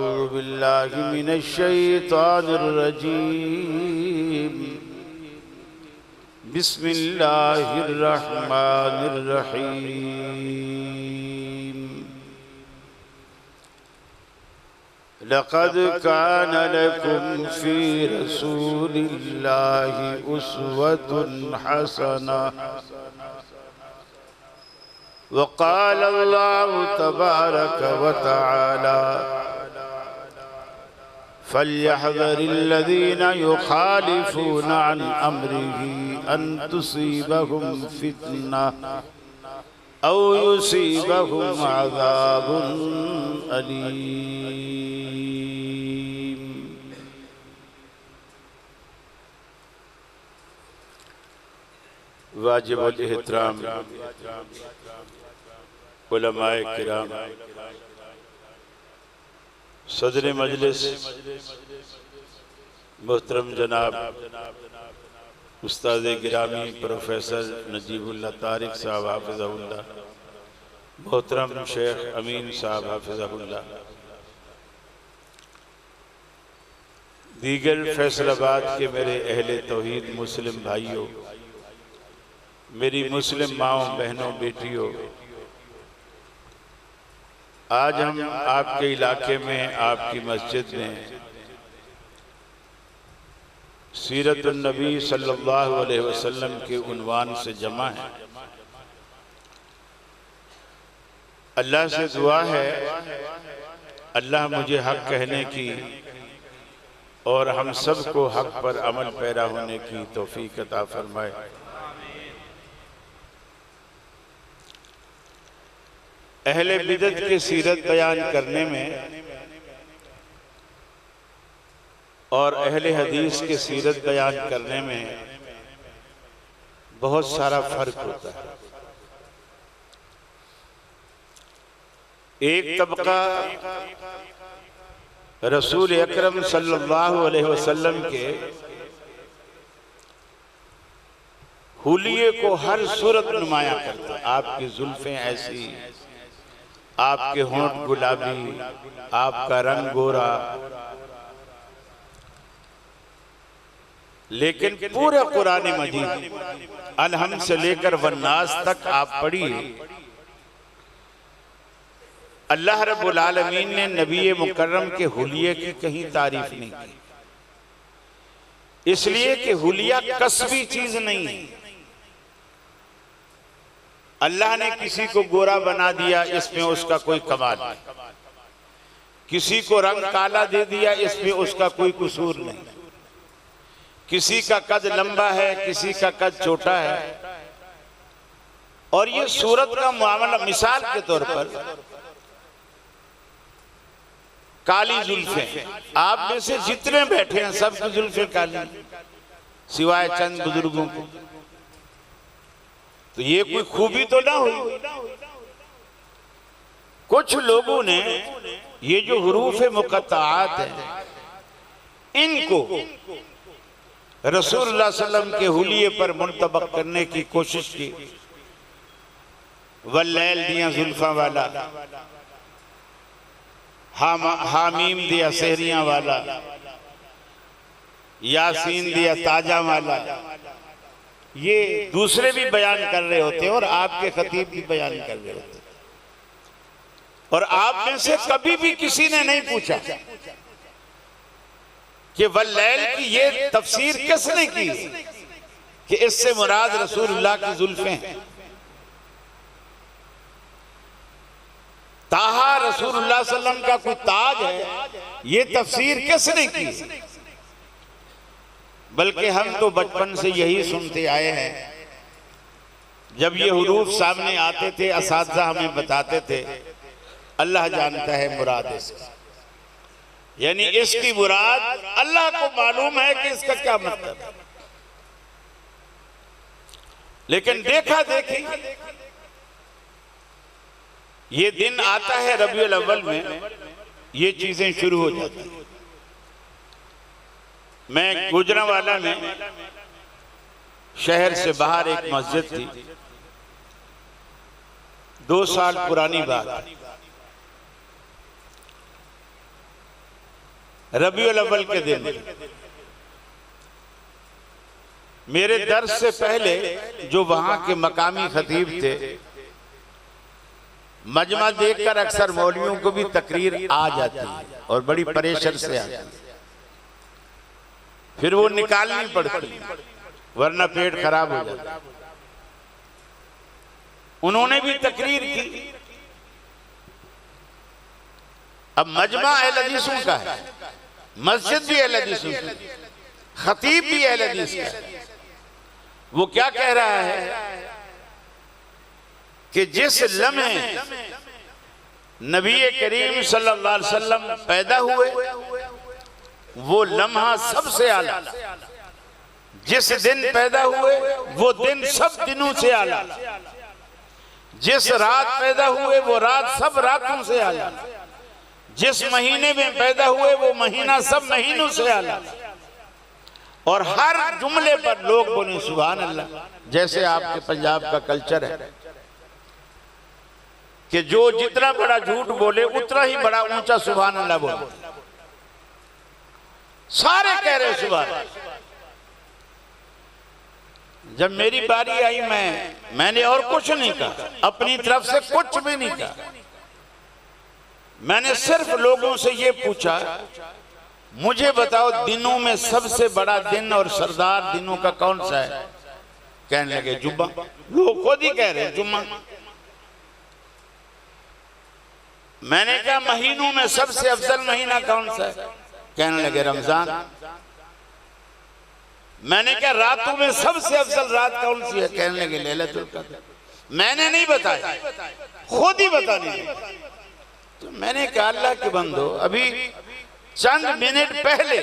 अऊज़ु बिल्लाहि मिनश शैतानिर रजीम। बिस्मिल्लाहिर रहमानिर रहीम। लक़द कान लकुम फ़ी रसूलिल्लाहि उस्वतुन हसना। वक़ाल अल्लाहु तबारक व तआला फ़ल्यहज़रिल्लज़ीना युख़ालिफ़ूना अन अम्रिही अन तुसीबहुम फ़ितना औ युसीबहुम अज़ाबुन अलीम। वाजिबुल एहतराम उलमाए किराम, सदर मजलिस मोहतरम जनाब उस्ताद गिरामी प्रोफेसर नजीबुल्लाह तारिक साहब हाफिज़हुल्लाह, मोहतरम शेख अमीन साहब हाफिज़हुल्लाह, दीगर फैसलाबाद के मेरे अहले तौहीद मुस्लिम भाइयों, मेरी मुस्लिम माओं बहनों बेटियों, आज हम आपके इलाके में आपकी मस्जिद में सीरतुन नबी सल्लल्लाहु अलैहि वसल्लम के उन्वान से जमा है। अल्लाह से दुआ है अल्लाह मुझे हक कहने की और हम सब को हक पर अमल पैरा होने की तौफीक अता फरमाए। अहले बिदअत की सीरत बयान करने में और अहले हदीस के सीरत बयान करने में बहुत सारा फर्क होता है। एक तबका रसूल अकरम सल्लल्लाहु अलैहि वसल्लम के हुलिये को हर सूरत नुमाया करता। आपकी जुल्फें ऐसी, आपके होंठ गुलाबी, आपका रंग गोरा, लेकिन पूरे कुरान मजीद अलहम से लेकर वन्नास तक आप पढ़िए, अल्लाह रब्बुल आलमीन ने नबी मुकर्रम के हुलिये की कहीं तारीफ नहीं की, इसलिए कि हुलिया कसबी चीज नहीं है। अल्लाह ने किसी को गोरा बना दिया, इसमें उसका कोई कमाल नहीं। किसी को रंग काला दे दिया, इसमें उसका कोई कसूर नहीं। किसी का कद लंबा है, किसी का कद छोटा है। और ये सूरत का मामला, मिसाल के तौर पर काली जुल्फें, आप में से जितने बैठे हैं सबकी जुल्फें काली, सिवाय चंद बुजुर्गों को। तो ये कोई खूबी तो ना हुई। कुछ लोगों ने ये जो हुरूफ मुक़त्तआत हैं, इनको रसूलुल्लाह सल्लल्लाहु अलैहि वसल्लम के हुलिये पर मुंतबक करने की कोशिश की। वल्लैल दिया जुल्फा वाला, हामीम दिया सहरियां वाला, यासीन दिया ताजा वाला। ये दूसरे भी बयान कर रहे होते हैं और आपके खतीब भी बयान कर रहे होते हैं। और आप में से कभी भी किसी ने नहीं पूछा कि वल्लैल की ये तफसीर किसने की कि इससे मुराद रसूलुल्लाह की जुल्फें हैं। ताहा रसूलुल्लाह सल्लल्लाहु अलैहि वसल्लम का कोई ताज है, ये तफसीर किसने की? बल्कि हम तो बचपन से यही सुनते आए हैं। जब ये हुरूफ सामने आते थे, असातिज़ा हमें बताते थे, अल्लाह जानता है मुराद इसकी, यानी इसकी मुराद अल्लाह को मालूम है कि इसका क्या मतलब है। लेकिन देखा देखी ये दिन आता है रबीउल अव्वल में, ये चीजें शुरू हो जाती हैं। मैं गुजरांवाला में शहर से बाहर एक मस्जिद थी, 2 साल पुरानी बात। रबीउल अव्वल के दिन मेरे दर्स से पहले जो वहां के मकामी खतीब थे, मजमा देखकर अक्सर मौलवियों को भी तकरीर आ जाती है और बड़ी प्रेशर से आती है, फिर वो निकालनी पड़ती वरना पेट खराब हो जाता। उन्होंने भी तकरीर की। अब मजमा अहले हदीसों का है, मस्जिद भी अहले हदीसों की, खतीब भी अहले हदीस का है। वो क्या कह रहा है कि जिस लम्हे नबी करीम सल्लल्लाहु अलैहि वसल्लम पैदा हुए वो लम्हा सबसे आला, जिस दिन पैदा हुए वो दिन सब दिनों से आला, जिस रात पैदा हुए वो रात सब रातों से आला, जिस महीने में पैदा हुए वो महीना सब महीनों से आला। और हर जुमले पर लोग बोले सुभान अल्लाह। जैसे आपके पंजाब का कल्चर है कि जो जितना बड़ा झूठ बोले उतना ही बड़ा ऊंचा सुभान अल्लाह बोले, सारे कह रहे सुभान। जब मेरी बारी आई मैंने और कुछ नहीं कहा, अपनी तरफ से कुछ भी नहीं कहा। मैंने सिर्फ लोगों से ये पूछा मुझे बताओ दिनों में सबसे बड़ा दिन और सरदार दिनों का कौन सा है? कहने लगे जुम्मा। लोग खुद ही कह रहे हैं जुम्मा। मैंने कहा महीनों में सबसे अफजल महीना कौन सा है? कहने लगे रमजान। मैंने कहा रातों में सबसे अफजल रात कौन सी है? कहने लगे लैलतुल कद्र। मैंने नहीं बताया, खुद ही बताने लगे। तो मैंने कहा अल्लाह के बंदो, अभी चंद मिनट पहले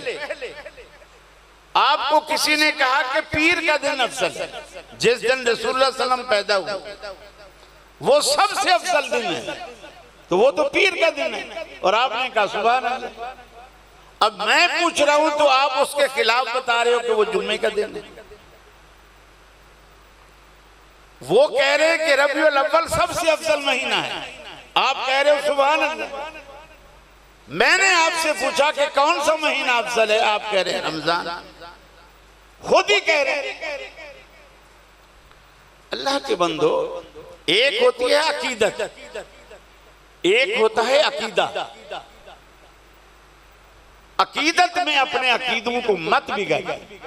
आपको किसी ने कहा कि पीर का दिन अफजल है, जिस दिन रसूलुल्लाह सल्लल्लाहु अलैहि वसल्लम पैदा हुआ वो सबसे अफजल दिन है, तो वो तो पीर का दिन है। और आपने कहा सुभान अल्लाह। अब मैं पूछ रहा हूं तो आप उसके खिलाफ बता रहे हो कि वो जुम्मे का दिन है। वो कह रहे हैं कि रबीउल अव्वल सबसे अफजल महीना है, आप कह रहे हो सुभान अल्लाह। मैंने आपसे पूछा कि कौन सा महीना अफजल है, आप कह रहे हैं रमजान। खुद ही कह रहे हैं। अल्लाह के बंदो, एक होती है अकीदत, एक होता है अकीदा। अकीदत में अपने अकीदों को मत बिगाड़िए।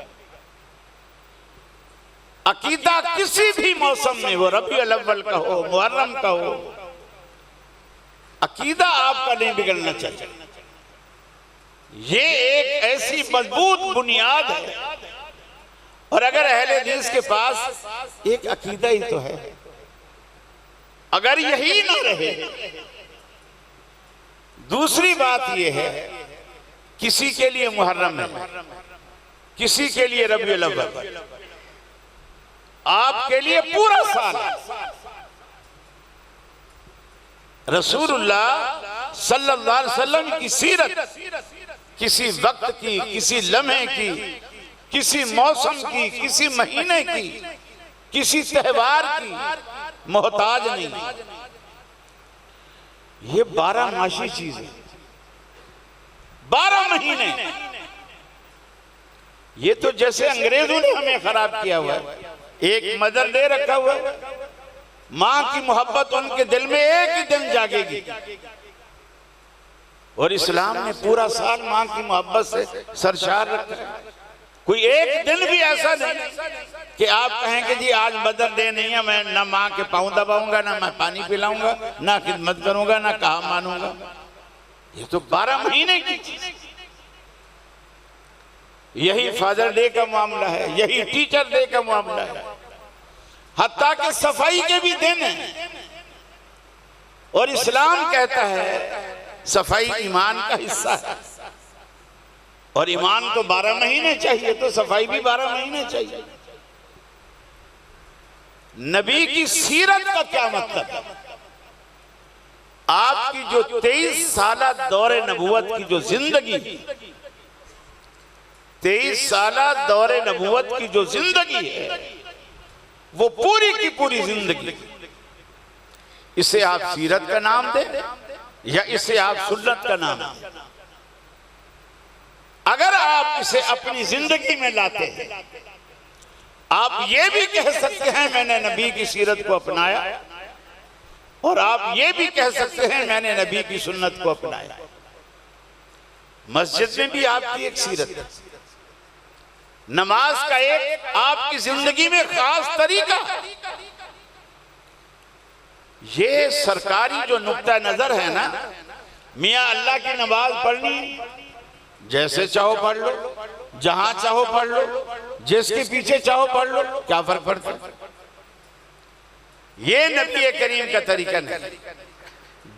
अकीदा किसी भी मौसम में हो, रबीउल अव्वल का हो, मुहर्रम का हो, अकीदा आपका नहीं बिगड़ना चाहिए। ये एक ऐसी मजबूत बुनियाद है। और अगर अहले हदीस के पास एक अकीदा ही तो है, अगर यही ना रहे। दूसरी बात यह है, किसी के लिए मुहर्रम है, किसी के लिए रबीउल अव्वल, आपके लिए पूरा साल। रसूलुल्लाह सल्लल्लाहु अलैहि वसल्लम की सीरत किसी वक्त की, किसी लम्हे की, किसी मौसम की, किसी महीने की, किसी त्योहार की मोहताज नहीं। ये 12 मासी चीज है, 12 महीने। ये तो जैसे अंग्रेजों ने हमें खराब किया हुआ है। एक मदर डे रखा हुआ है, मां की मोहब्बत उनके दिल में एक ही दिन जागेगी। और इस्लाम ने पूरा साल मां की मोहब्बत से सरशार रखा है। कोई एक दिन भी ऐसा नहीं कि आप कहें कि जी आज मदर डे नहीं है, मैं ना मां के पांव दबाऊंगा, ना मैं पानी पिलाऊंगा, ना खिदमत करूंगा, ना कहा मानूंगा। ये तो 12 महीने की चीज। यही फादर डे का मामला है, यही टीचर डे का मामला है, हत्ता कि सफाई के भी दिन है। और इस्लाम कहता है सफाई ईमान का हिस्सा है। और ईमान तो 12 महीने चाहिए, तो सफाई भी 12 महीने चाहिए। नबी की सीरत का क्या मतलब है? आपकी जो 23 साला दौरे नबुवत की जो जिंदगी, 23 साला दौरे नबुवत की जो जिंदगी है, वो पूरी की पूरी जिंदगी, इसे आप सीरत का नाम दें या इसे आप सुन्नत का नाम दें। अगर आप इसे अपनी जिंदगी में लाते हैं, आप ये भी कह सकते हैं मैंने नबी की सीरत को अपनाया, और आप ये भी कह सकते हैं मैंने नबी की सुन्नत को अपनाया। मस्जिद में भी आपकी एक सीरत है, नमाज का एक आपकी जिंदगी में खास तरीका। ये सरकारी जो नुक्ता नजर है ना, मियां अल्लाह की नमाज पढ़नी जैसे चाहो पढ़ लो, जहां चाहो पढ़ लो, जिसके पीछे चाहो पढ़ लो, क्या फर्क पड़ता है? ये नबी करीम का तरीका नहीं।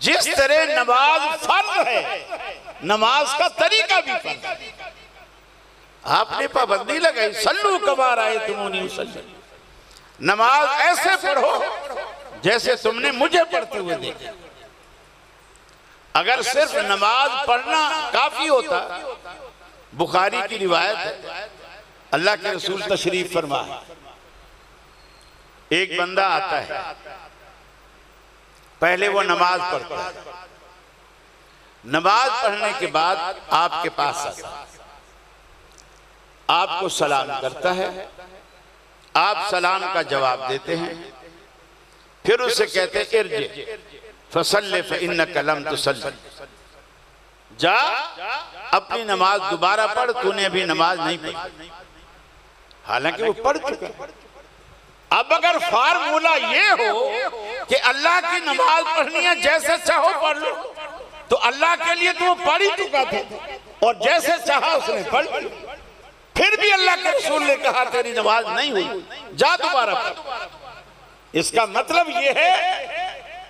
जिस तरह नमाज फर्ज है, नमाज का तरीका भी फर्ज है। आपने पाबंदी लगाई, सल्लू कमा रहे तुमने उसल्ली, नमाज ऐसे पढ़ो जैसे तुमने मुझे पढ़ते हुए देखा। अगर सिर्फ नमाज पढ़ना काफी होता, बुखारी की रिवायत है, अल्लाह के रसूल तशरीफ फरमा है, एक बंदा आता है, पहले वो नमाज पढ़ता है, नमाज पढ़ने के बाद आपके पास आता है, आपको सलाम करता है, आप सलाम का जवाब देते हैं, फिर उससे कहते हैं इर्जे फसल्ले फइन्नका लम तुसल्ली, जा अपनी नमाज दोबारा पढ़, तूने अभी नमाज नहीं पढ़ी। हालांकि वो पढ़ चुका है। अब अगर फार्मूला ये हो कि अल्लाह की नमाज पढ़नी है, जैसे चाहो पढ़ लो, तो अल्लाह के लिए तो वो पढ़ ही चुका था, और जैसे चाहा उसने पढ़, फिर भी अल्लाह के रसूल ने कहा तेरी नमाज नहीं हुई, जा दोबारा पढ़। इसका मतलब ये है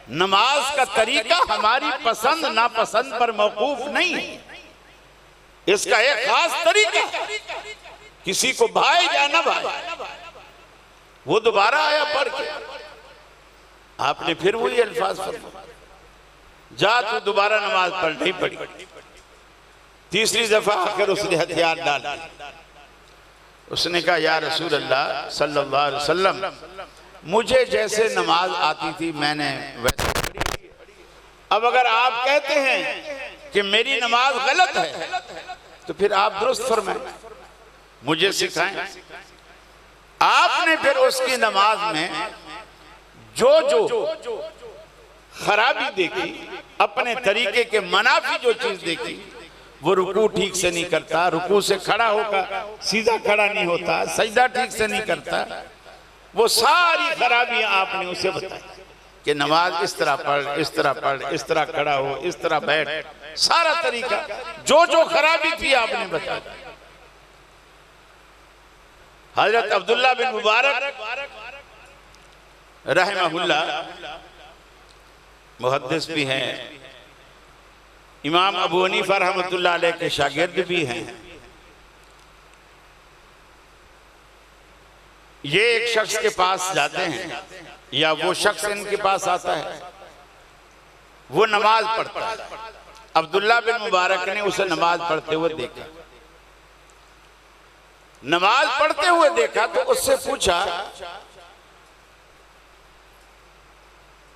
नमाज का तरीका हमारी पसंद नापसंद पर मौकूफ नहीं है, इसका एक खास तरीका। किसी को भाई या ना भाई, वो दोबारा आया पढ़ के, आपने फिर वही अल्फाज फरमाए, जा तू दोबारा नमाज पढ़, नहीं पढ़ी। तीसरी दफा आकर उसने हथियार डाल, उसने कहा या रसूल अल्लाह सल्लल्लाहु अलैहि वसल्लम, मुझे जैसे नमाज आती थी मैंने वैसे पढ़ी, अब अगर आप कहते हैं कि मेरी नमाज गलत है तो फिर आप दुरुस्त फरमाएं, मुझे सिखाएं। आपने फिर उसकी नमाज में जो जो खराबी देखी, अपने तरीके के मनाफी जो चीज देखी, वो रुकू ठीक से नहीं करता, रुकू से खड़ा होकर सीधा खड़ा नहीं होता, सजदा ठीक से नहीं करता, वो सारी खराबियां आपने उसे बताई कि नमाज इस तरह पढ़, इस तरह पढ़, इस तरह खड़ा हो, इस तरह बैठ, सारा तरीका जो जो खराबी थी आपने बताया। हजरत अब्दुल्ला बिन मुबारक रहमहुल्लाह मुहद्दिस भी हैं, इमाम अबू हनीफा रहमतुल्लाह अलैह के शागिर्द भी हैं। ये एक शख्स के पास जाते हैं, या वो शख्स इनके पास आता है, वो नमाज पढ़ता है। अब्दुल्ला बिन मुबारक ने उसे नमाज पढ़ते हुए देखा, नमाज पढ़ते हुए देखा तो उससे पूछा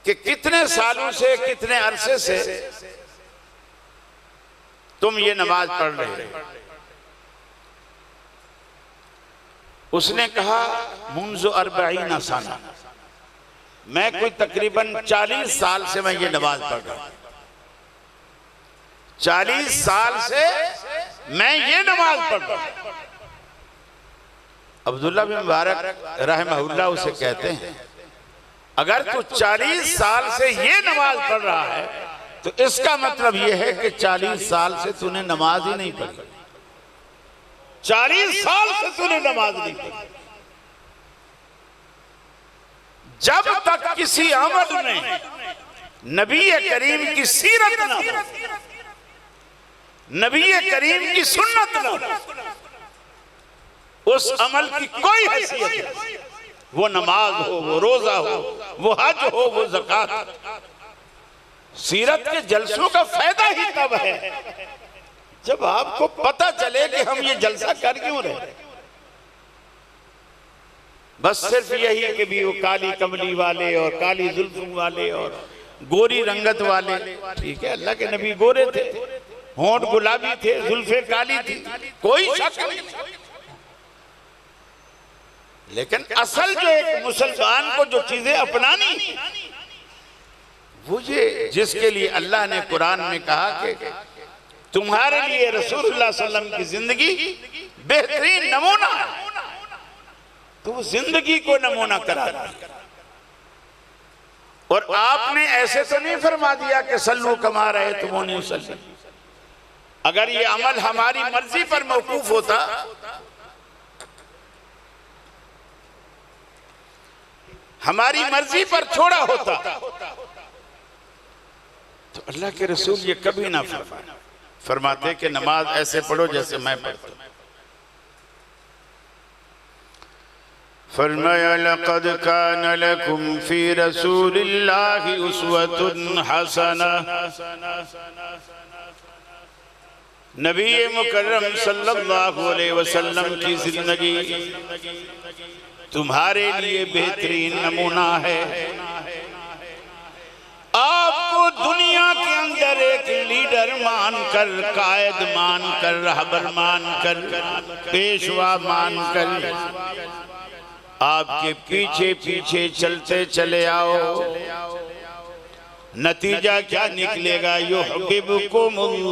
कि कितने सालों से, कितने अरसे से तुम ये नमाज पढ़ रहे हो? उसने कहा मुंज़ु 40 साल, मैं कोई तकरीबन 40 साल से मैं ये नमाज पढ़ रहा हूं, 40 साल से मैं ये नमाज पढ़ रहा हूं। अब्दुल्ला बिन मुबारक रहमहुल्लाह उसे कहते हैं, अगर तू 40 साल से ये नमाज पढ़ रहा है तो इसका मतलब यह है कि 40 साल से तूने नमाज ही नहीं पढ़ी, 40 साल से तूने नमाज नहीं पढ़ी। जब तक किसी अमल में नबी करीम की सीरत ना हो, नबी करीम की सुन्नत ना हो, उस अमल की कोई हैसियत नहीं। वो नमाज हो, वो रोजा हो, वो हज हो, वो ज़कात। सीरत के जलसों का फायदा ही तब है जब आपको पता चले कि हम ये जलसा कर क्यों रहे। बस सिर्फ यही कि भी वो काली कमली वाले और काली जुल्फों वाले और गोरी रंगत वाले, ठीक है, अल्लाह के नबी गोरे थे, होंठ गुलाबी थे, जुल्फे काली थी, कोई शक नहीं। लेकिन असल जो एक मुसलमान को जो चीजें अपनानी, वो ये जिसके लिए अल्लाह ने कुरान में कहा कि तुम्हारे लिए रसूलुल्लाह सल्लल्लाहु अलैहि वसल्लम की जिंदगी बेहतरीन नमूना है, तो वो जिंदगी को नमूना करा दिया। और आपने ऐसे तो नहीं फरमा दिया कि सल्लू कमा रहे तुमोनी उसल्ली। अगर ये अमल हमारी मर्जी पर मौकूफ होता, हमारी मर्जी पर छोड़ा होता, तो अल्लाह के रसूल ये कभी ना फरमाते कि नमाज ऐसे पढ़ो जैसे मैं पढ़ता हूं। फरमाया लक़द कान लकुम फी रसूलिल्लाहि उस्वतुन हसना। नबी मुकर्रम सल्लल्लाहु अलैहि वसल्लम की जिंदगी तुम्हारे लिए बेहतरीन नमूना है। आपको दुनिया के अंदर एक लीडर मानकर, कायद मानकर, रहबर मानकर, पेशवा मानकर आपके पीछे पीछे चलते चले आओ। नतीजा क्या निकलेगा? युहिब्बुकुमुल्लाह।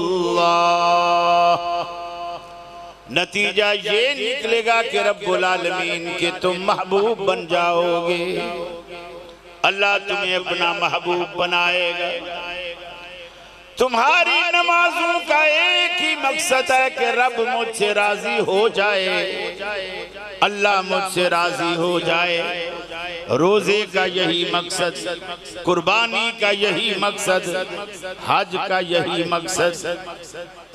नतीजा ये निकलेगा कि रब्बुल आलमीन के तुम महबूब बन जाओगे, अल्लाह तुम्हें अपना महबूब बनाएगा। तुम्हारी नमाजों का एक ही मकसद है कि रब मुझसे राजी हो जाए, अल्लाह मुझसे राजी हो जाए। रोजे का यही मकसद, कुर्बानी का यही मकसद, हज का यही मकसद।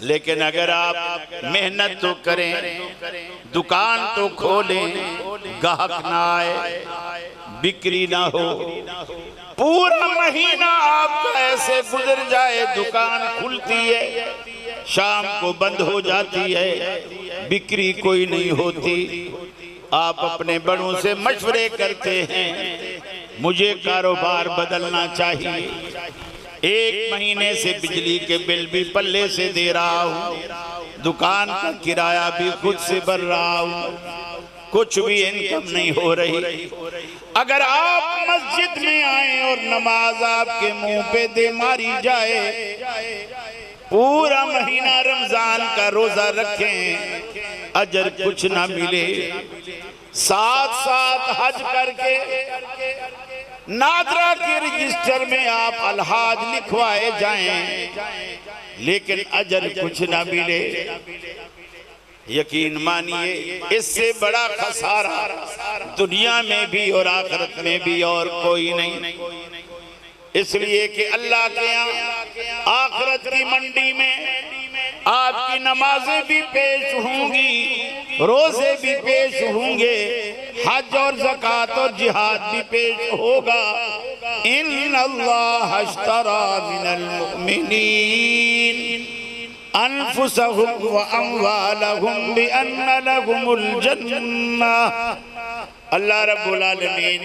लेकिन अगर आप मेहनत तो करें, दुकान तो खोलें, गाहक ना आए, बिक्री ना हो, पूरा महीना आपका ऐसे गुजर जाए, दुकान खुलती है, शाम को बंद हो जाती है, बिक्री कोई नहीं होती, आप अपने बड़ों से मशवरे करते हैं मुझे कारोबार बदलना चाहिए, एक महीने से बिजली के बिल भी पल्ले से दे रहा हूँ, दुकान का किराया भी खुद से भर रहा हूँ, कुछ भी इनकम नहीं हो रही। अगर आप मस्जिद में आए और नमाज आपके मुंह पे दे मारी जाए, पूरा महीना रमजान का रोजा रखें, अजर कुछ ना मिले, साथ साथ हज करके नादरा के रजिस्टर में आप अलहाज लिखवाए जाएं, लेकिन अजर कुछ ना मिले, यकीन मानिए इससे बड़ा खसारा दुनिया में भी और आखिरत में भी और कोई नहीं। इसलिए कि अल्लाह के यहाँ आखिरत की मंडी में आपकी नमाजें भी पेश होंगी, रोजे भी पेश होंगे, हज और ज़कात और जिहाद भी पेश होगा। इन्नल्लाह अश्तरा मिनल मुमिनीन अनफुसहुम व अमवालहुम बिअन्न लहुमुल जन्नह। अल्लाह रब्बुल आलमीन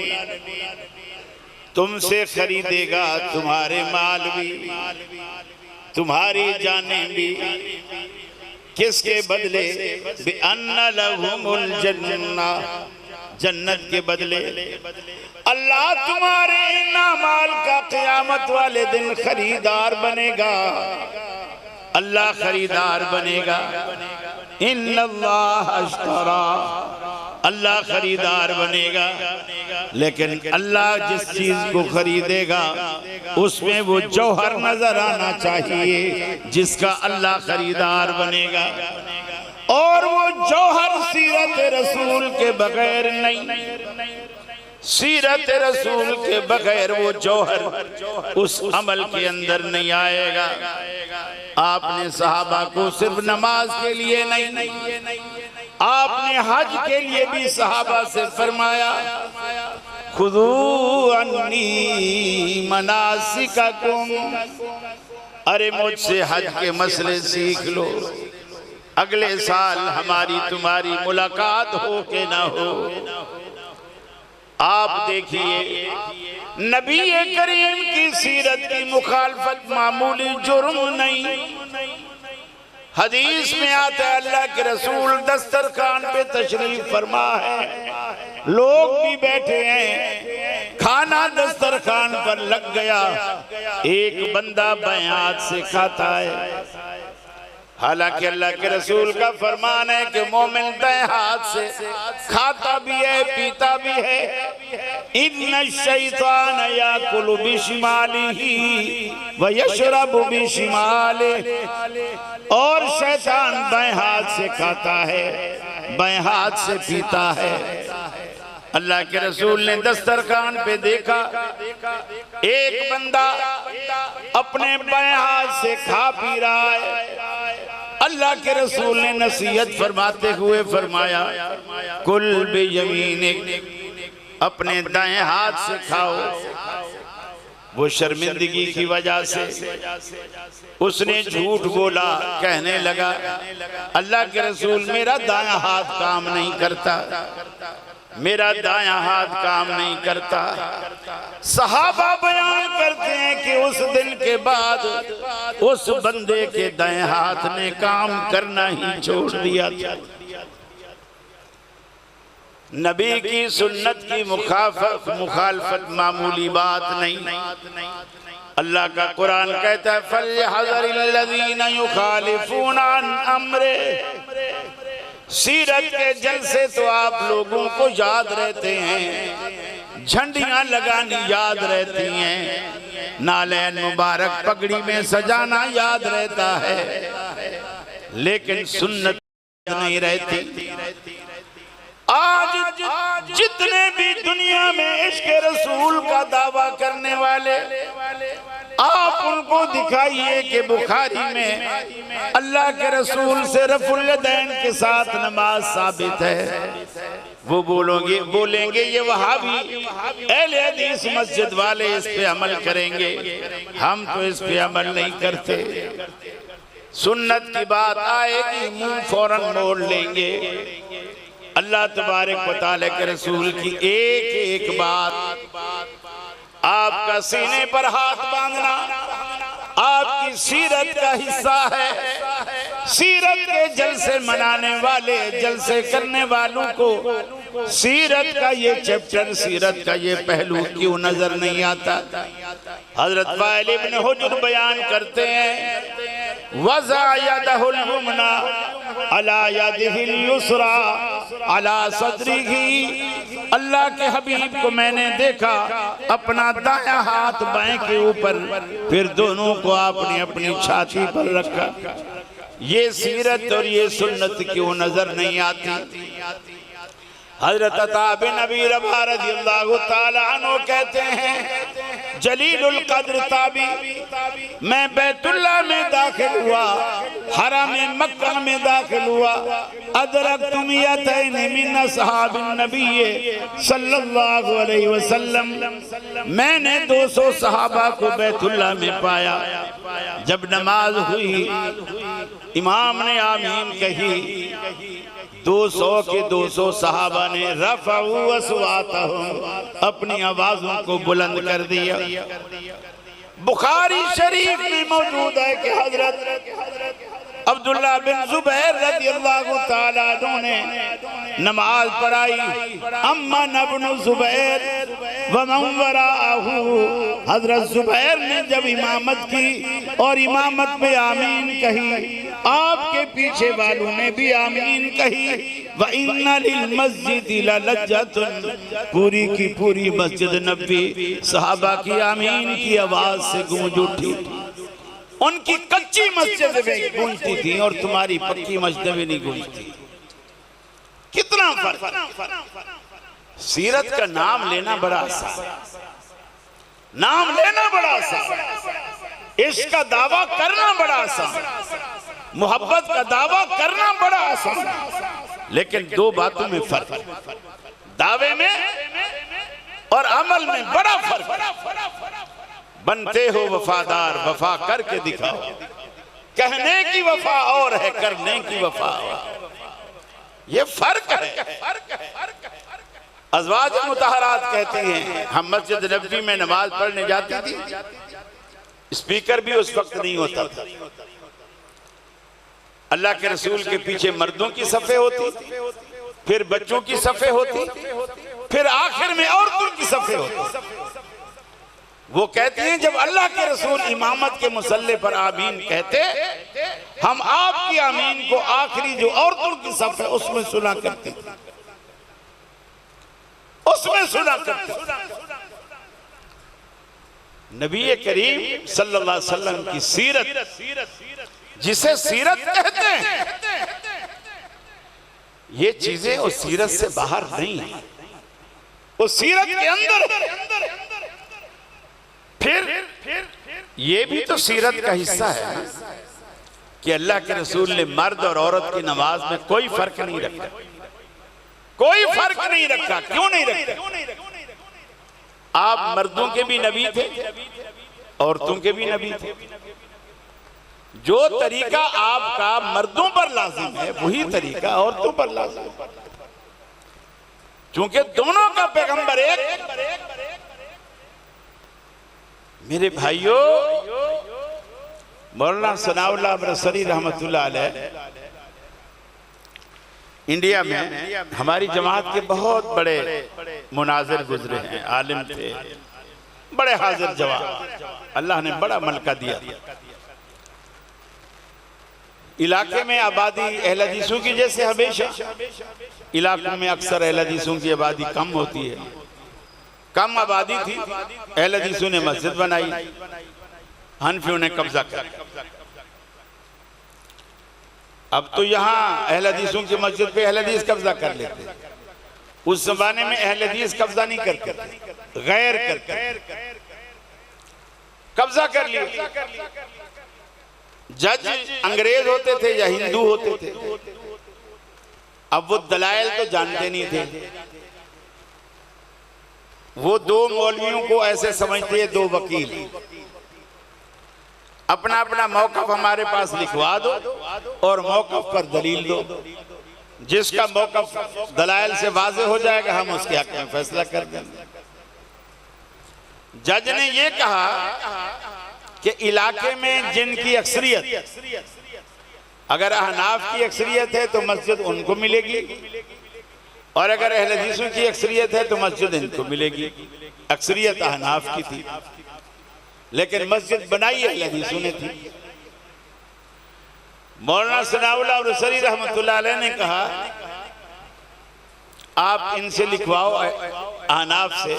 तुमसे खरीदेगा तुम्हारे माल भी, तुम्हारी जानें भी, किसके बदले? बिअन्न लहुमुल जन्नह, जन्नत के बदले। अल्लाह तुम्हारे नामाल का क़यामत वाले दिन खरीदार बनेगा, अल्लाह खरीदार बनेगा। इन्नल्लाह अश्तरा, अल्लाह खरीदार बनेगा। लेकिन अल्लाह जिस चीज को खरीदेगा उसमें वो जौहर नजर आना चाहिए जिसका अल्लाह खरीदार बनेगा, और वो जौहर सीरत रसूल के बगैर नहीं, सीरत रसूल के बगैर वो जौहर उस अमल के अंदर नहीं आएगा। आपने सहाबा को सिर्फ नमाज के लिए नहीं, आपने हज के लिए भी सहाबा से फरमाया, खुदू अन्नी मनासिककुम, अरे मुझसे हज के मसले सीख लो, अगले साल हमारी तुम्हारी मुलाकात हो के ना हो। आप देखिए नबी करीम की सीरत की मुखालफत मामूली जुर्म नहीं, हदीस में आता है अल्लाह के रसूल दस्तरखान पे तशरीफ फरमा है, लोग भी बैठे हैं, खाना दस्तरखान पर लग गया, एक बंदा बाएं हाथ से खाता है। हालांकि अल्लाह के रसूल का फरमान है कि मोमिन दाएं हाथ से खाता भी है पीता भी है। इन्ना शैतान याकुलु बिशिमालिही व यशरबु बिशिमालिही, और शैतान बाएं हाथ से खाता है, बाएं हाथ से पीता है। अल्लाह के रसूल ने दस्तरखान पे देखा, एक बंदा अपने बाएं हाथ से खा पी रहा है। अल्लाह के रसूल ने नसीहत फरमाते हुए फरमाया, कुल बियमीनिक, अपने दाएं हाथ से खाओ। वो शर्मिंदगी की वजह से उसने झूठ बोला, कहने लगा अल्लाह के रसूल मेरा दायां हाथ काम नहीं करता, मेरा दायां हाथ काम नहीं करता। सहाबा बयान करते हैं कि उस दिन के बाद उस बंदे के दाएं हाथ ने काम करना ही छोड़ दिया था। नबी की सुन्नत की मुखालफत मामूली बात नहीं। अल्लाह का कुरान कहता है फल्यहज़रिल्लज़ीना युखालिफूना अन अम्रे, सीरत के जलसे तो आप लोगों को याद रहते हैं, झंडियां लगानी याद रहती हैं, नालैन मुबारक पगड़ी में सजाना याद रहता है, लेकिन सुन्नत नहीं रहती। आज जितने भी दुनिया में इश्क़ रसूल का दावा करने वाले, आप उनको दिखाइए कि बुखारी में अल्लाह के रसूल से रफ़ुल यदैन के साथ नमाज साबित है, वो बोलेंगे ये वहाबी अहले हदीस मस्जिद वाले इस पे अमल करेंगे, हम तो इस पे अमल नहीं करते। सुन्नत की बात आएगी मुंह फौरन मोड़ लेंगे। अल्लाह तबारक व तआला के रसूल की एक एक बात, आपका सीने पर हाथ बांधना आपकी सीरत का हिस्सा है। सीरत के जलसे मनाने वाले, जलसे करने वालों को सीरत का ये चैप्टर, सीरत का ये पहलू क्यों नजर नहीं आता? हजरत वाइल इब्न हुज्र बयान करते हैं वज़ा यदहुल युमना अला यदिहिल युसरा अला सदरिही, अल्लाह के हबीब को मैंने देखा अपना दायां हाथ बाएं के ऊपर, फिर दोनों को आपने अपनी छाती पर रखा। ये सीरत और ये सुन्नत क्यों नजर नहीं आती? हजरत अता बिन अबी रबाह रज़ियल्लाहु ताला अन्हु कहते हैं जलीलुल कद्र ताबी, मैं बैतुल्लाह में दाखिल हुआ, हरम मक्का में दाखिल हुआ, अदरकतु मियतैन मिन असहाबिन नबी सल्लल्लाहु अलैहि वसल्लम, मैंने 200 सहाबा को बैतुल्लाह में पाया। जब नमाज हुई इमाम ने आमीन कही, 200 के 200 सहाबा ने रफ़अू अस्वातहुम, अपनी आवाजों को बुलंद कर दिया। बुखारी शरीफ में मौजूद है कि हजरत अब्दुल्लाह बिन जुबैर रज़ियल्लाहु ताला अन्हु ने नमाज पढ़ाई। अम्मा इब्न जुबैर व मन वराअहू, हजरत जुबैर ने जब इमामत की और इमामत में आमीन कही, आपके पीछे वालों ने भी आमीन कही। व इन्ना लिल मस्जिदि ललज्जतुन, पूरी की पूरी मस्जिद नबी सहाबा की आमीन की आवाज से गूंज उठी। उनकी कच्ची मस्जिद में गूंजती थी और तुम्हारी पक्की मस्जिद में नहीं गूंजती। कितना फर्क! सीरत का नाम लेना बड़ा आसान, नाम लेना बड़ा आसान, इसका दावा करना बड़ा आसान, मोहब्बत का दावा करना बड़ा आसान, लेकिन दो बातों में फर्क, दावे में और अमल में बड़ा फर्क। बनते हो वफादार, वफा करके दिखाओ। कहने की वफा और है, करने की वफा और, ये फर्क है। अज़वाज मुतहरात कहती हैं हम मस्जिद नबवी में नमाज पढ़ने जाती थी, स्पीकर भी उस वक्त नहीं होता था, अल्लाह के रसूल के पीछे मर्दों की सफ़े होती, फिर बच्चों की सफ़े होती, फिर आखिर में औरतों की सफ़े होती। वो कहती हैं जब अल्लाह के रसूल इमामत के मुसल्ले पर आमीन कहते, हम आपकी आमीन को आखिरी जो औरतों की सफ़ है उसमें सुना करते, उसमें सुना करते। नबी करीम सल्लल्लाहु अलैहि वसल्लम की सीरत, जिसे सीरत कहते हैं, ये चीजें उस सीरत से बाहर नहीं है, उस सीरत के अंदर। फिर ये भी तो सीरत का हिस्सा है कि अल्लाह के रसूल ने मर्द और औरत की नमाज में कोई फर्क नहीं रखा, कोई फर्क नहीं रखा। क्यों नहीं रखा? आप मर्दों के भी नबी थे, औरतों के भी नबी थे। जो तरीका आपका मर्दों पर लाजिम है वही तरीका औरतों पर लाजिम है, क्योंकि दोनों का पैगंबर एक। मेरे भाइयों, मौलाना सनाउल्लाह अबरसरी रहमतुल्लाह अलैह इंडिया में हमारी जमात के बहुत बड़े मुनाजिर गुजरे हैं, आलिम थे, बड़े हाजिर जवाब, अल्लाह ने बड़ा मलका दिया। इलाके में आबादी अहले हदीसों की, जैसे हमेशा इलाकों में अक्सर अहले हदीसों की आबादी कम होती है, कम आबादी थी, अहले हदीसों ने मस्जिद बनाई, हनफियों ने कब्जा कर। अब तो यहाँ अहले हदीसों की मस्जिद पे अहले हदीस कब्जा कर लेते, उस जमाने में अहले हदीस कब्जा नहीं करते, गैर करते कब्जा कर लिया। जज अंग्रेज होते थे या हिंदू होते थे, अब वो दलाइल तो जानते नहीं थे। वो दो मौलवियों को ऐसे समझते हैं, दो वकील, अपना अपना मौकफ हमारे पास लिखवा दो और मौकफ पर दलील दो, जिसका मौकफ दलाइल से वाज़ेह हो जाएगा हम उसके हक में फैसला कर देंगे। जज ने ये कहा कि इलाके में जिनकी अक्सरियत, अगर अहनाफ की अक्सरियत है तो मस्जिद उनको मिलेगी, और अगर अहले हदीसों की अक्सरियत है तो मस्जिद इनको मिलेगी। अक्सरियत अहनाफ की थी, लेकिन मस्जिद बनाई अहले हदीसों ने थी। मौलाना सनाउल्लाह अबरसरी रहमतुल्लाह अलैह ने कहा, आप इनसे लिखवाओ अहनाफ से,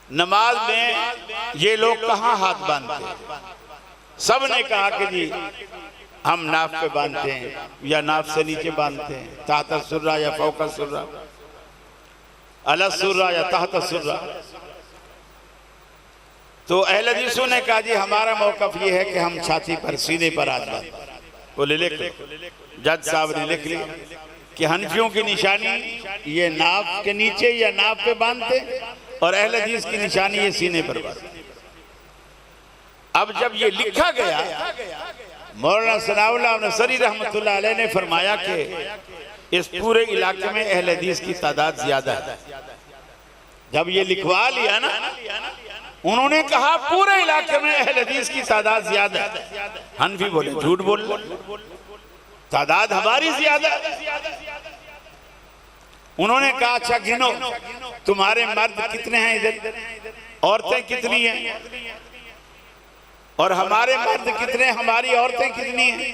नमाज में ये लोग कहाँ हाथ बांधते हैं। सब ने कहा कि जी हम नाफ पे बांधते हैं या नाफ से नीचे बांधते हैं, ताहत सुर्रा या फौका सुर्रा, अला सुर्रा या ताहत सुर्रा। तो अहले हदीसों ने कहा जी हमारा मौकफ ये है कि हम छाती पर, सीने पर हाथ बांधते। वो लिख लो, जज साहब ने लिख लिया कि हनफियों की निशानी ये नाफ के नीचे या नाफ पे बांधते, और अहले हदीस की निशानी ये सीने पर बांधते। अब जब ये लिखा गया, मौलाना सनाउल्लाह अबरसरी रहमतुल्लाह अलैह ने फरमाया कि इस पूरे इलाके में अहले हदीस की तादाद ज्यादा है। जब ये लिखवा लिया ना, उन्होंने कहा पूरे इलाके में अहले हदीस की तादाद ज्यादा है। हनफी बोले झूठ बोल, तादाद हमारी ज्यादा है। उन्होंने कहा अच्छा गिनो, तुम्हारे मर्द कितने हैं इधर, औरतें कितनी हैं, और हमारे मर्द कितने, हमारी औरतें कितनी हैं।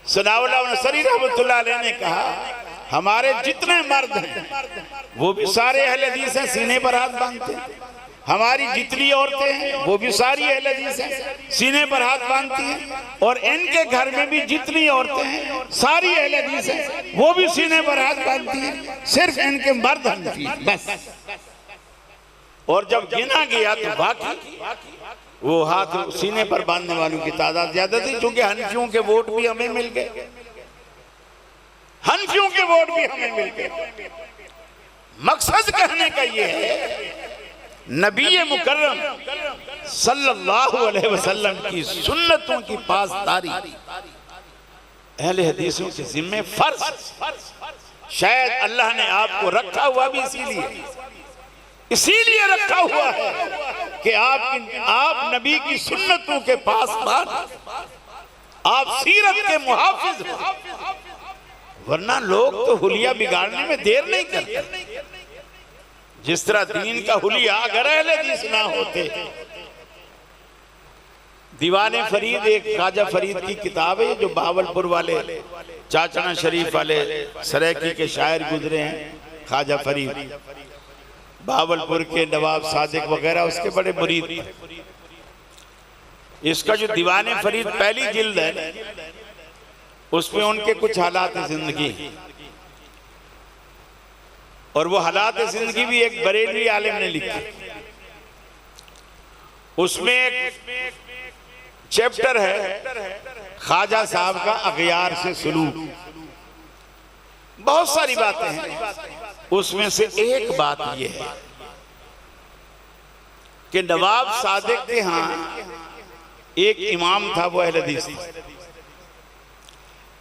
सनाउल्लाह अबरसरी रहमतुल्लाह अलैह ने कहा हमारे जितने मर्द हैं वो भी सारे अहले हदीस हैं, सीने पर हाथ बांधते हैं। हमारी जितनी औरतें हैं वो भी सारी अहले हदीस हैं, सीने पर हाथ बांधती हैं। और इनके घर में भी जितनी औरतें हैं सारी अहले हदीस हैं, वो भी सीने पर हाथ बांधती हैं, सिर्फ इनके मर्द हनफी बस। और जब गिना गया तो बाकी वो हाथ सीने पर बांधने वालों की तादाद ज्यादा थी, क्योंकि हनफियों के वोट भी हमें मिल गए, हनफियों के वोट भी हमें मिल गए। मकसद कहने का ये है, नबी मुकर्रम सल्लल्लाहु अलैहि वसल्लम की सुन्नतों की पासदारी अहले हदीसों के जिम्मे फर्ज। शायद अल्लाह ने आपको रखा हुआ भी इसीलिए रखा हुआ है कि आप नबी की सुन्नतों के पासदार, आप सीरत के मुहाफिज हो, वरना लोग तो हुलिया बिगाड़ने में देर नहीं करते। जिस तरह दीन का हुलिया अगर अहले हदीस ना होते। दीवाने फरीद एक ख्वाजा फरीद की किताब है जो बावलपुर वाले चाचना शरीफ वाले सरायकी के शायर गुजरे हैं। ख्वाजा फरीद बावलपुर के नवाब सादिक वगैरह उसके बड़े मुरीद थे। इसका जो दीवाने फरीद पहली जिल्द है उसमें उनके कुछ हालात जिंदगी, और वो हालात जिंदगी भी एक बरेलवी आलिम ने लिखी। उसमें एक चैप्टर है ख्वाजा साहब का अगयार से सुलूक। बहुत सारी बातें हैं, उसमें से एक बात यह है कि नवाब सादिक के यहाँ एक इमाम था, वो अहले हदीस था।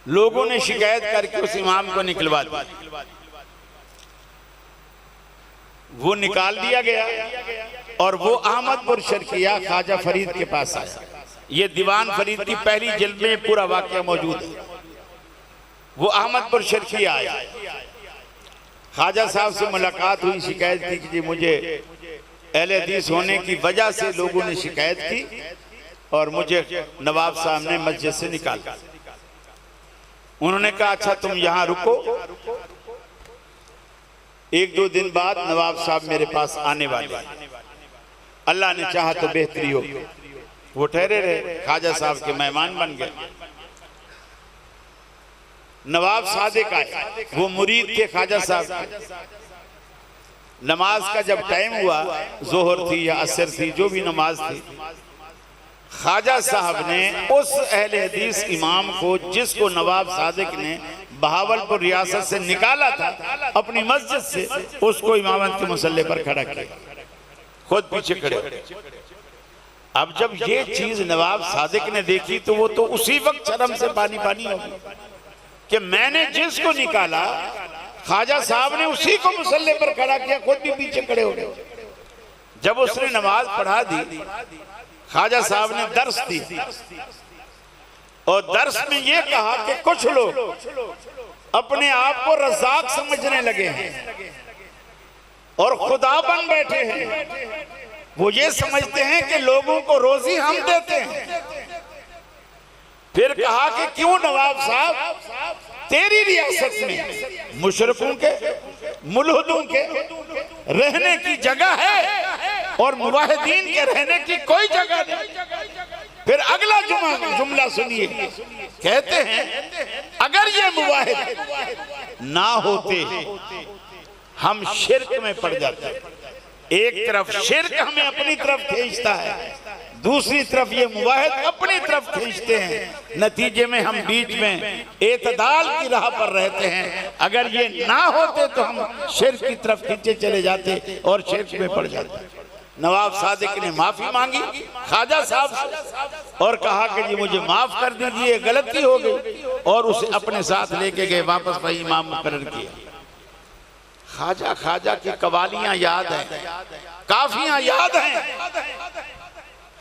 लोगों ने शिकायत करके उस इमाम को निकलवा दिया। वो निकाल दिया गया और वो अहमदपुर शर्किया ख्वाजा फरीद के पास आया। ये दीवान फरीद की पहली जिल्द में पूरा वाकया मौजूद है। वो अहमदपुर शर्किया आया, ख्वाजा साहब से मुलाकात हुई, शिकायत की कि मुझे अहले हदीस होने की वजह से लोगों ने शिकायत की और मुझे नवाब साहब ने मस्जिद से निकाला। उन्होंने कहा अच्छा तुम यहां रुको, एक दो दिन बाद नवाब साहब मेरे पास आने वाले, अल्लाह ने चाहा तो बेहतरी हो। वो ठहरे रहे, ख्वाजा साहब के मेहमान बन गए। नवाब सादिक आए, वो मुरीद के ख्वाजा साहब। नमाज का जब टाइम हुआ, जोहर थी या असर थी, जो भी नमाज थी, ख्वाजा साहब ने उस अहले हदीस इमाम को जिसको नवाब सादिक ने बहावलपुर रियासत से निकाला था अपनी मस्जिद से, उसको इमामत के मुसल्ले पर खड़ा किया, खुद पीछे खड़े। अब जब ये चीज नवाब सादिक ने देखी तो वो तो उसी वक्त शर्म से पानी पानी हो गई कि मैंने जिसको निकाला ख्वाजा साहब ने उसी को मुसल्ले पर खड़ा किया, खुद भी पीछे खड़े हो गए। जब उसने नमाज पढ़ा दी, ख्वाजा साहब ने दर्स दी और दर्स में ये कहा कि कुछ लोग अपने आप को रज़ाक समझने लगे हैं और खुदा बन बैठे हैं। वो ये समझते हैं कि लोगों को रोजी हम देते हैं। फिर कहा कि क्यों नवाब साहब, तेरी रियासत में मुशरकों के, मुल्हिदों के रहने की जगह है और मुवाहिदीन के रहने की कोई जगह नहीं। फिर अगला जुमला सुनिए, कहते हैं अगर ये मुवाहिद ना होते हम शिर्क में पड़ जाते। एक तरफ शिर्क हमें अपनी तरफ खींचता है, दूसरी तरफ ये मुवाहिद अपनी तरफ खींचते हैं। नतीजे में हम बीच में एतदाल की राह पर रहते हैं। अगर ये ना होते तो हम शिर्क की तरफ खींचे चले जाते और शिर्क में पड़ जाते। नवाब सादिक ने माफी मांगी ख्वाजा साहब से और कहा कि जी मुझे माफ कर दीजिए, गलती हो गई, और उसे अपने साथ लेके गए, वापस वही इमाम मुकर्रर किया। ख्वाजा की कवालियां याद हैं, काफियां याद हैं।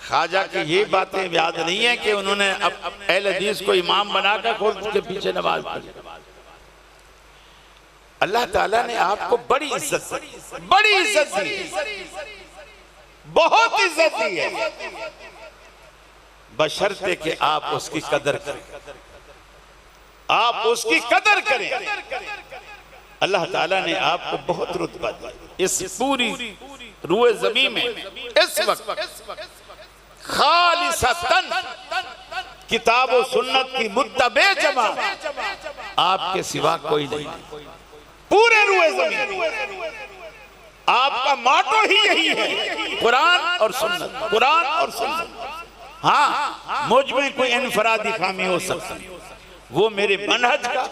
ख्वाजा की ये बातें याद नहीं है कि उन्होंने अहले हदीस को इमाम बनाकर खुद उसके पीछे नमाज पढ़ी। अल्लाह ताला ने आपको बड़ी इज्जत दी, बहुत इज्जत दी है, बशर्ते कि आप उसकी कदर करें, आप उसकी कदर करें। अल्लाह ताला ने आपको बहुत रुतबा दिया। इस पूरी रूए ज़मीन में इस वक्त खालिसतन किताब और सुन्नत की मुत्तबे जमात आपके सिवा कोई नहीं। पूरे रूए ज़मीन आपका माटो ही यही है, कुरान और सुन्नत, कुरान और सुन्नत। हाँ, मुझ में कोई इनफरादी खामी हो सकती है, वो मेरे मनहज का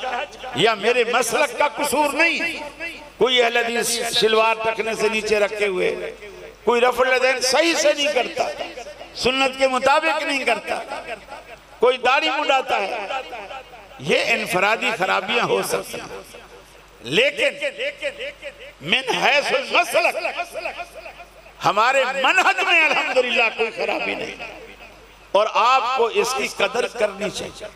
या मेरे मसलक का कसूर नहीं। कोई अहले हदीस शिलवार टखने से नीचे रखे हुए, कोई रफ़ुल यदैन सही से नहीं करता, सुन्नत के मुताबिक नहीं करता, कोई दाढ़ी मुंडाता है, ये इनफरादी खराबियां हो सकती हैं। लेकिन मिन हैसुल मसलक हमारे मनहज में अल्हम्दुलिल्लाह कोई खराबी नहीं। और आपको इसकी कदर करनी चाहिए,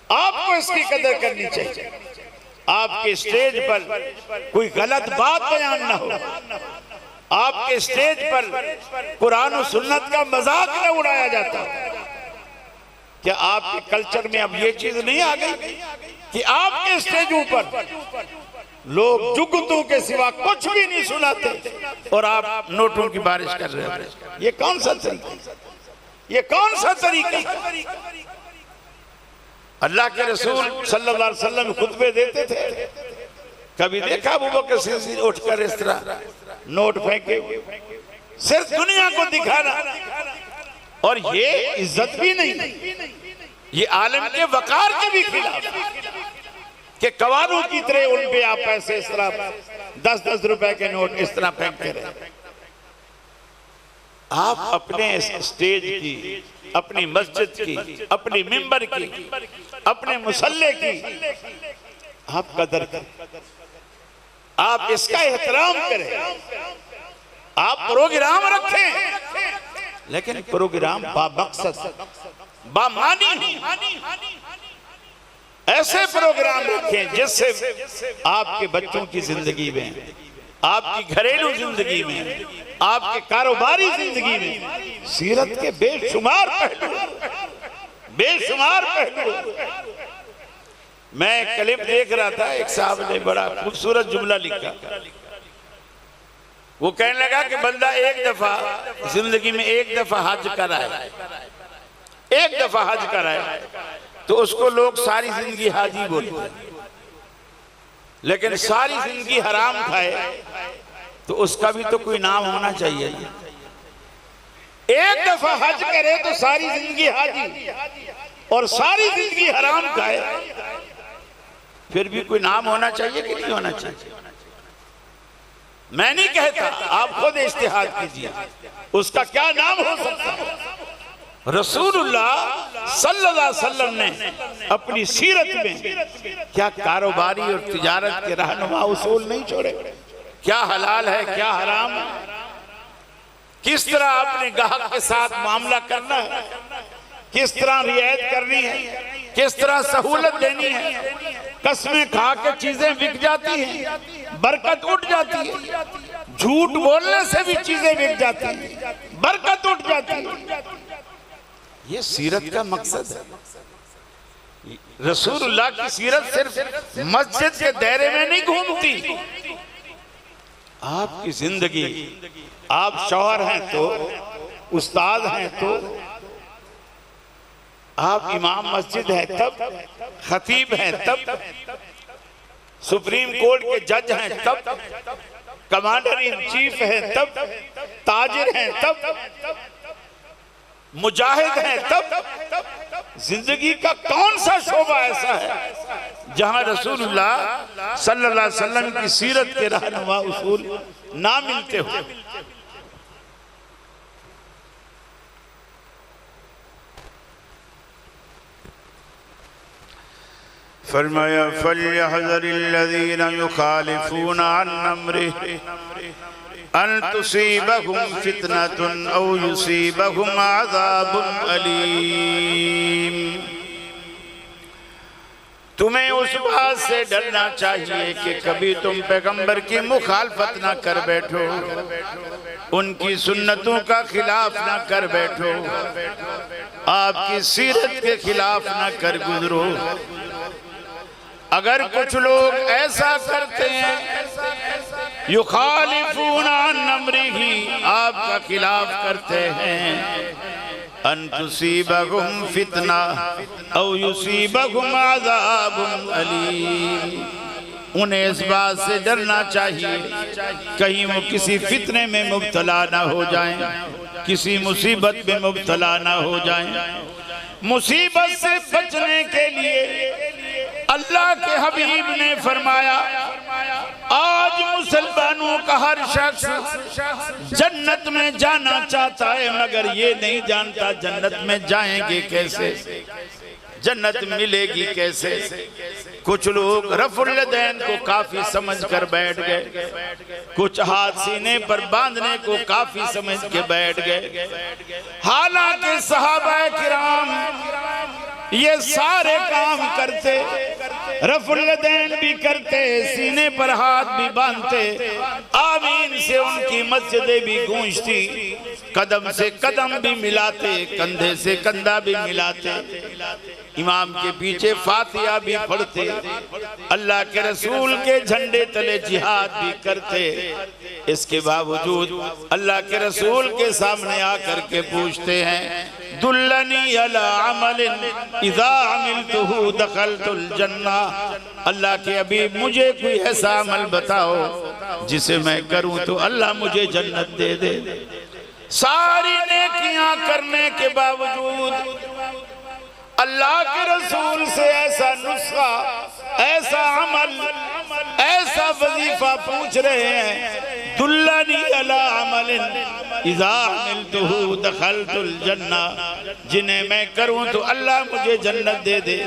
आपको इसकी कदर करनी चाहिए। आपके स्टेज पर कोई गलत बात बयान ना हो, आपके स्टेज पर कुरान और सुन्नत का मजाक न उड़ाया जाता। क्या आपके कल्चर में अब ये चीज नहीं आ गई कि आपके स्टेजों पर लोग जुगतों के सिवा कुछ भी नहीं सुनाते और आप नोटों की बारिश कर रहे हैं? ये कौन सा तरीका, ये कौन सा तरीका? अल्लाह के रसूल सल्लल्लाहु अलैहि वसल्लम खुतबे देते थे, कभी देखा अबू बकर सिद्दीक उठकर इस तरह नोट फेंके? सिर्फ दुनिया को दिखाना, और ये इज्जत भी नहीं, ये आलम के वकार के भी खिलाफ कि कवारों की तरह उन पे आप पैसे इस तरह 10-10 रुपए के नोट इस तरह फेंकते रहे। आप अपने स्टेज की, अपनी मस्जिद की, अपनी मिंबर की, अपने मुसल्ले की आप कदर करें, आप इसका एहतराम करें, आप प्रोग्राम रखें, लेकिन प्रोग्राम बामकसद बामानी ऐसे प्रोग्राम रखें जिससे आपके बच्चों की जिंदगी में, आपकी घरेलू जिंदगी में, आपके कारोबारी जिंदगी में सीरत के बेशुमार पहलू, बेशुमार पहलू। मैं क्लिप देख रहा था, एक साहब ने बड़ा खूबसूरत जुमला लिखा। वो कहने लगा कि बंदा एक दफा जिंदगी में एक दफा हज कराए, एक दफा हज कराए तो उसको लोग सारी जिंदगी हाजी बोलते हैं, लेकिन सारी जिंदगी हराम खाए तो उसका भी तो कोई नाम होना चाहिए। एक दफा हज करे तो सारी जिंदगी हाजी, और सारी जिंदगी हराम खाए, फिर भी कोई नाम होना चाहिए कि नहीं होना चाहिए? मैं नहीं कहता, आप खुद इज्तिहाद कीजिए उसका क्या नाम हो सकता है। रसूलुल्लाह सल्लल्लाहु अलैहि वसल्लम ने अपनी सीरत में क्या कारोबारी और तिजारत के रहनुमा उसूल नहीं छोड़े? क्या हलाल है, क्या हराम है, किस तरह अपने ग्राहक के साथ मामला करना है, किस तरह रियायत करनी है, किस तरह सहूलत देनी है। कसमें खा के चीजें बिक जाती हैं, बरकत उठ जाती है, झूठ बोलने से भी चीजें बिक जाती हैं, बरकत उठ जाती है। ये सीरत का मकसद है। रसूलुल्लाह की सीरत सिर्फ मस्जिद के दायरे में नहीं घूमती, आपकी जिंदगी, आप शौहर हैं तो, उस्ताद हैं तो, आप इमाम मस्जिद है तब, खतीब हैं तब, सुप्रीम कोर्ट के जज हैं तब, कमांडर इन चीफ हैं तब, ताजिर हैं तब, मुजाहिद हैं तब। जिंदगी का कौन सा शोबा ऐसा है जहां रसूलुल्लाह सल्लल्लाहु अलैहि वसल्लम की सीरत के रहनुमा उसूल ना मिलते हो? फरमाया फल्यहज़रिल्लज़ीना युखालिफूना अन अम्रिही अन तुसीबहुम फितनतुन औ युसीबहुम अज़ाबुन अलीम। तुम्हें उस बात से डरना चाहिए कि कभी तुम पैगंबर की मुखालफत ना कर बैठो, उनकी सुन्नतों का खिलाफ ना कर बैठो, आपकी सीरत के खिलाफ ना कर गुजरो। अगर कुछ लोग ऐसा करते हैं, युखालिफूना अन अम्रिही, आपका खिलाफ करते हैं, अन तुसीबहुम फितना औ युसीबहुम अज़ाबुन अलीम, उन्हें इस बात से डरना चाहिए कहीं वो किसी फितने में मुब्तला ना हो जाएं, किसी मुसीबत में मुब्तला ना हो जाएं। मुसीबत से बचने के लिए अल्लाह के हबीब ने फरमाया, आज मुसलमानों का हर शख्स जन्नत में जाना चाहता है, मगर ये नहीं जानता जन्नत में जाएंगे कैसे, जन्नत मिलेगी कैसे। कुछ लोग रफुल यदैन को काफी समझ कर बैठ गए, कुछ हाथ सीने पर बांधने को काफी समझ के बैठ गए। हालांकि सहाबा किराम ये सारे काम करते, रफुल यदैन भी करते, सीने पर हाथ भी बांधते, आमीन से उनकी मस्जिदें भी गूंजती, कदम से कदम भी मिलाते, कंधे से कंधा भी मिलाते, इमाम के पीछे फातिहा भी पढ़ते, अल्लाह के रसूल के झंडे तले जिहाद भी करते। इसके बावजूद अल्लाह के रसूल के सामने आकर के पूछते हैं, दुल्लनी अला अमलिन इज़ा अमिलतुहु दखलतुल जन्ना। अल्लाह के अभी मुझे कोई ऐसा अमल बताओ जिसे मैं करूं तो अल्लाह मुझे जन्नत दे दे। सारी नेकियां करने के बावजूद अल्लाह के रसूल से ऐसा नुस्खा, ऐसा अमल, ऐसा वजीफा पूछ रहे हैं, दुल्लनी अला अमलिन इज़ा अमिलतुहु दखलतुल जन्ना, जिन्हें मैं करूं तो अल्लाह मुझे जन्नत दे दे।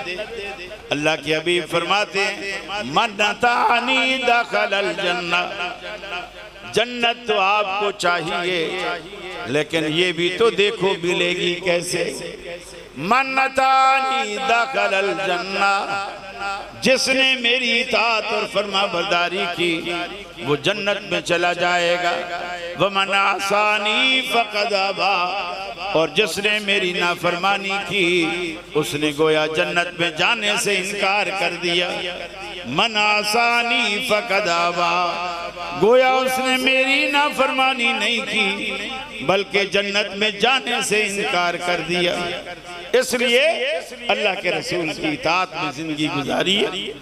अल्लाह के हबीब फरमाते हैं, मन अतानी दखलल जन्ना। जन्नत तो आपको चाहिए, लेकिन ये भी तो देखो मिलेगी कैसे। मन्नतानी दखलल जन्ना, जिसने मेरी इताअत और फरमाबरदारी की वो जन्नत में चला जाएगा। वमन आसानी फक़द अबा, और जिसने मेरी नाफरमानी की उसने गोया जन्नत में जाने से इनकार कर दिया। मन आसानी फक़द अबा, गोया उसने मेरी नाफरमानी नहीं की बल्कि जन्नत में जाने से इनकार कर दिया। इसलिए अल्लाह के रसूल की इताअत में जिंदगी गुजारिए,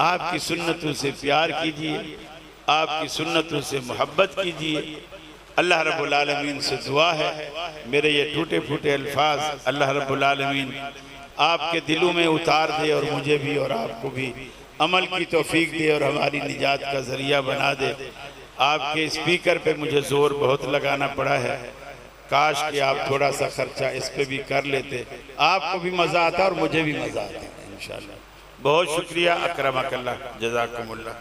आपकी सुन्नतों से प्यार कीजिए, आपकी सुन्नतों से मोहब्बत कीजिए। अल्लाह रब्बुल आलमीन से दुआ है, मेरे ये टूटे फूटे अल्फाज अल्लाह रब्बुल आलमीन आपके दिलों में उतार दे और मुझे भी और आपको भी अमल की तौफीक दे और हमारी निजात का जरिया बना दे। आपके स्पीकर पे मुझे जोर बहुत लगाना पड़ा है, काश कि आप थोड़ा सा खर्चा इस पे भी कर लेते, आपको भी मज़ा आता और मुझे भी मज़ा आता इंशाअल्लाह। बहुत शुक्रिया। अकरमकल्लाह, जज़ाकुमुल्लाह।